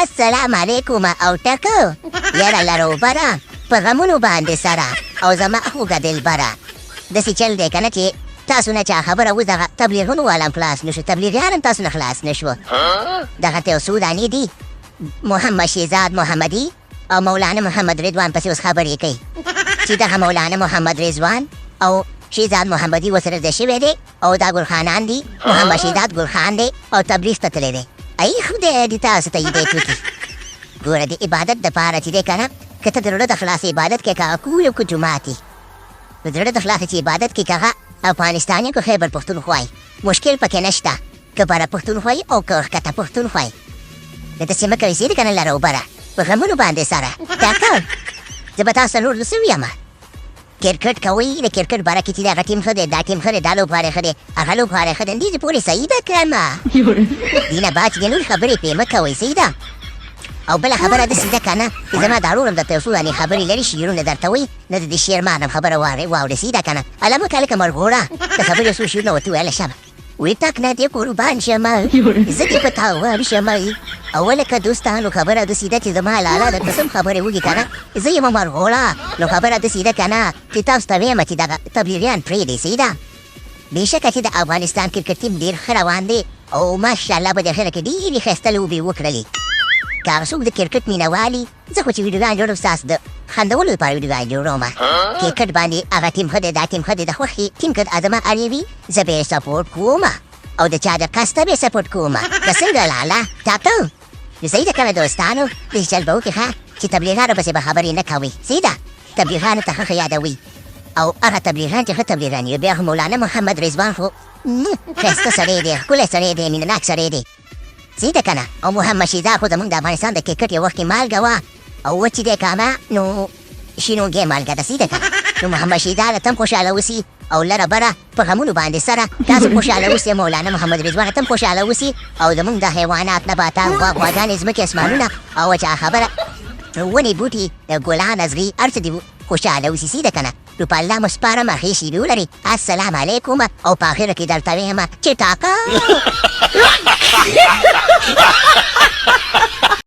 السلام علیکم او ټکو یاره لرو بره په غمونو باندې سره او زما خوږه دلبره داسې چل دی که نه چې تاسو نه چا خبره اوس دغه تبلیغونو والا هم خلاص نه شو تبلیغیان هم تاسو نه خلاص نه شو دغه ته یو څو دانې دي محمد شهزاد محمدي او مولانا محمد رضوان پسې اوس خبرې کوي چې دغه مولانا محمد رضوان او شهزاد محمدي ورسره د شوی دی او دا ګل خانان دي محمد شهزاد ګل خان دی او تبلیغ ته تللی دی ای خدای دې تاسو ته هدایت وکړي ګوره د عبادت دپاره چې دی که نه که ته د زړه د خلاص عبادت کوې که هغه کور که جومات وي د زړه د خلاص چې عبادت کوې که هغه افغانستان که خیبر پښتونخوا وي مشکل پکې نشته که بره پښتونخوا وي او که ښکته پښتونخوا وي د داسې مه کوئ چې دی که نه لره وبره په غمونو باندې سره ټاکل زه به تاسو نور څه ویم کرکټ کوئ د کرکټ باره کې چې دغه ټیم ښه دی دا ټیم ښه دی دا لوبغاړی ښه دی هغه لوبغاړی ښه دی دې پورې صحیح ده که نه دې نه بعد چې د نور خبرې پرې مه کوئ صحیح ده او بله خبره داسې ده که نه چې زما دا ورور هم درته یو څو دانې خبرې لري شعرونه درته وایي نه د دې شعرمان هم خبره واورې صحیح ده که نه علامه کالکه مرغوړه د خبرې یو څو شعرونه ورته وویله شبه وی تک نه دې قربان شمه زه دې په تاوان شمه اوله که دوستانو خبره داسې ده چې زما لالا درته څه خبرې وکړي که نه زه یم مرغوړه نو خبره داسې ده که نه چې تاسو ته ویم چې دغه تبلیغیان پرېږدئ صحیح ده بېشکه چې د افغانستان کرکټ ټیم ډېر ښه روان دی او ماشاءالله په دې اخره کې ډېرې ښایسته لوبې وکړلې که هغه څوک د کرکټ مینهوالي زه خو چې ویډیوګان جوړوم ستاسو د خندولو لپاره ویډیوګان جوړوم کرکټ باندې هغه ټیم ښه دی دا ټیم ښه دی د خوښې ټیم که زما اړې وي زه به یې سپورټ کوم او د چا د کس ته به یې سپورټ کوم که څنګه لاله ټاکل نو صحیح ده که نه دوستانو داسې چل به وکړي ښه چې تبلیغانو پسې به خبرې نه کوئ صحیح ده تبلیغانو ته ښه یادوئ او هغه تبلیغان چې ښه تبلیغان وي بیا خو مولانا محمد رضوان خو ښایسته سړی دی ښکلی سړی دی مینهناک سړی دی صحیح ده که نه او محمد شهزاد خو زموږ د افغانستان د کرکټ یو وخت کې مالګه وه او و چې دی که نه نو شینونګې مالګه ده صحیح ده که نه نو محمد شهزاد ته هم خوشحاله اوسي او لره بره په غمونو باندې سره تاسو خوشحاله اوسئ مولانا محمد رضوان ته هم خوشحاله اوسي او زموږ د حیوانات نباتات غواګانې ځمکې اسمانونه او چا خبره ونې بوټي د ګلان ازغي هر څه دې خوشحاله اوسي صحیح ده که نه نو په الله مو سپارم ښې شیدې ولرئ السلام علیکم او په اخره کې درته ویم چې ټاکه